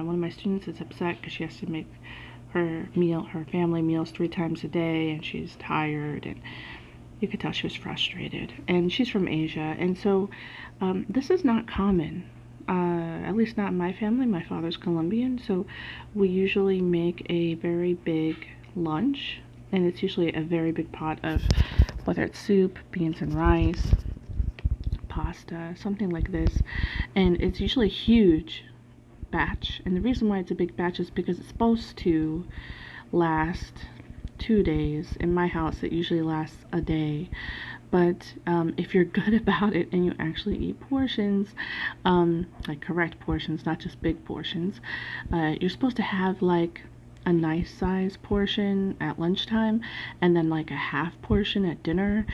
one of my students is upset because she has to make her family meals 3 times a day, and she's tired, and you could tell she was frustrated. And she's from Asia, and so this is not common. At least not in my family. My father's Colombian, so we usually make a very big lunch, and it's usually a very big pot of, whether it's soup, beans and rice, pasta, something like this, and it's usually a huge batch. And the reason why it's a big batch is because it's supposed to last 2 days. In my house, it usually lasts a day. But if you're good about it and you actually eat portions, like correct portions, not just big portions, you're supposed to have like a nice size portion at lunchtime, and then like a half portion at dinner,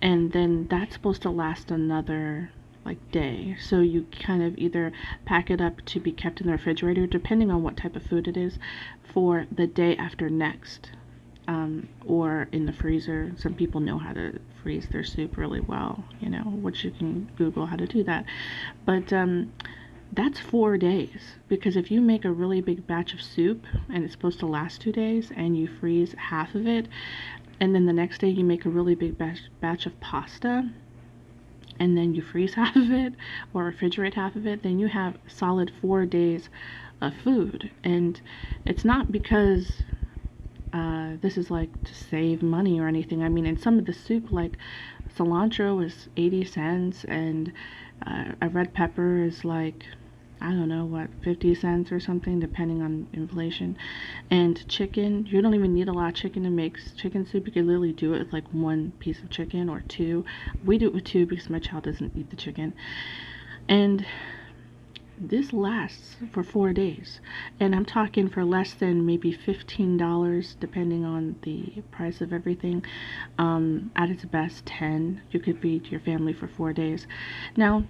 and then that's supposed to last another like day. So you kind of either pack it up to be kept in the refrigerator, depending on what type of food it is, for the day after next, or in the freezer. Some people know how to freeze their soup really well, you know, which you can Google how to do that. But that's 4 days, because if you make a really big batch of soup and it's supposed to last 2 days, and you freeze half of it, and then the next day you make a really big batch of pasta, and then you freeze half of it or refrigerate half of it, then you have solid 4 days of food. And it's not because this is like to save money or anything. I mean, in some of the soup, like cilantro is 80 cents, and a red pepper is like, I don't know what, 50 cents or something, depending on inflation. And chicken, you don't even need a lot of chicken to make chicken soup. You can literally do it with like 1 piece of chicken or 2. We do it with 2 because my child doesn't eat the chicken. And this lasts for 4 days, and I'm talking for less than maybe $15, depending on the price of everything. At its best, 10. You could feed your family for 4 days. Now,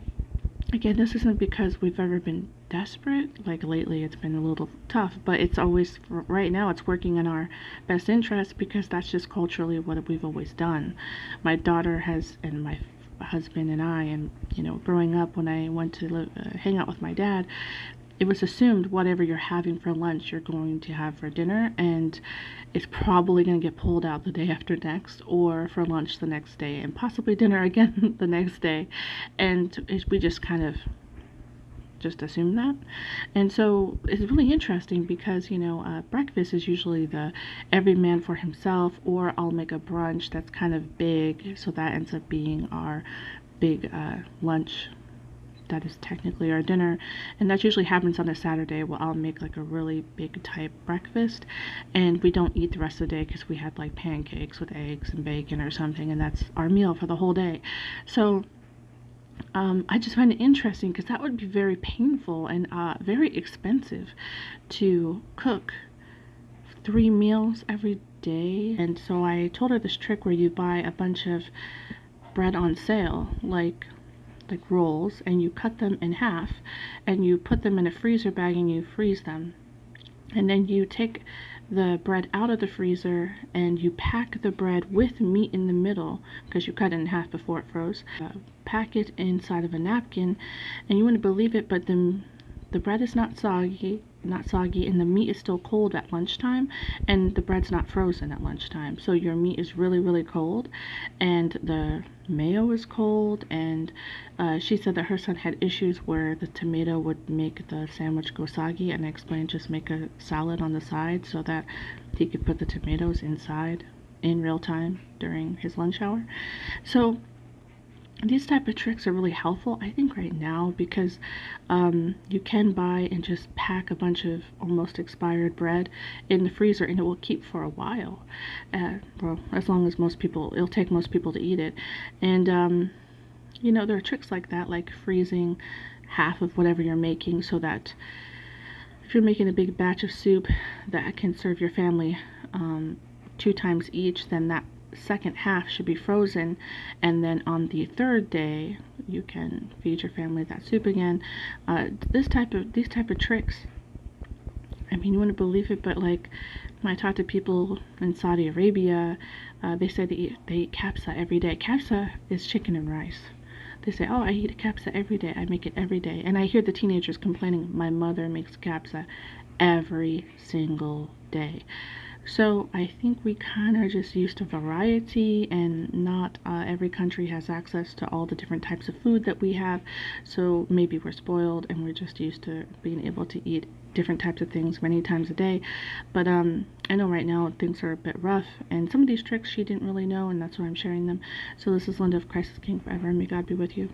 again, this isn't because we've ever been desperate. Like lately, it's been a little tough, but it's always, right now, it's working in our best interest, because that's just culturally what we've always done. My daughter has, and my husband and I, and you know, growing up, when I went to hang out with my dad, it was assumed whatever you're having for lunch, you're going to have for dinner, and it's probably going to get pulled out the day after next, or for lunch the next day, and possibly dinner again the next day. And we just kind of just assume that. And so it's really interesting because, you know, breakfast is usually the every man for himself, or I'll make a brunch that's kind of big, so that ends up being our big lunch. That is technically our dinner, and that usually happens on a Saturday. Well, I'll make like a really big type breakfast, and we don't eat the rest of the day because we had like pancakes with eggs and bacon or something, and that's our meal for the whole day. So I just find it interesting, because that would be very painful and very expensive to cook 3 meals every day. And so I told her this trick where you buy a bunch of bread on sale, like rolls, and you cut them in half, and you put them in a freezer bag, and you freeze them. And then you take the bread out of the freezer, and you pack the bread with meat in the middle, because you cut it in half before it froze. Pack it inside of a napkin, and you wouldn't believe it, but the bread is not soggy, and the meat is still cold at lunchtime, and the bread's not frozen at lunchtime. So your meat is really, really cold, and the mayo is cold. And she said that her son had issues where the tomato would make the sandwich go soggy, and I explained just make a salad on the side so that he could put the tomatoes inside in real time during his lunch hour. So these type of tricks are really helpful, I think, right now, because you can buy and just pack a bunch of almost expired bread in the freezer, and it will keep for a while. Well, as long as it'll take most people to eat it. And you know, there are tricks like that, like freezing half of whatever you're making, so that if you're making a big batch of soup that can serve your family 2 times each, then that second half should be frozen, and then on the 3rd day you can feed your family that soup again. These type of tricks, I mean, you wouldn't believe it, but like when I talk to people in Saudi Arabia, they say they eat kapsa every day. Kapsa is chicken and rice. They say, oh, I eat capsa every day. I make it every day. And I hear the teenagers complaining, my mother makes capsa every single day. So I think we kind of just used to variety, and not every country has access to all the different types of food that we have. So maybe we're spoiled and we're just used to being able to eat different types of things many times a day. But I know right now things are a bit rough, and some of these tricks she didn't really know, and that's why I'm sharing them. So this is Linda of Christ is King Forever, and may God be with you.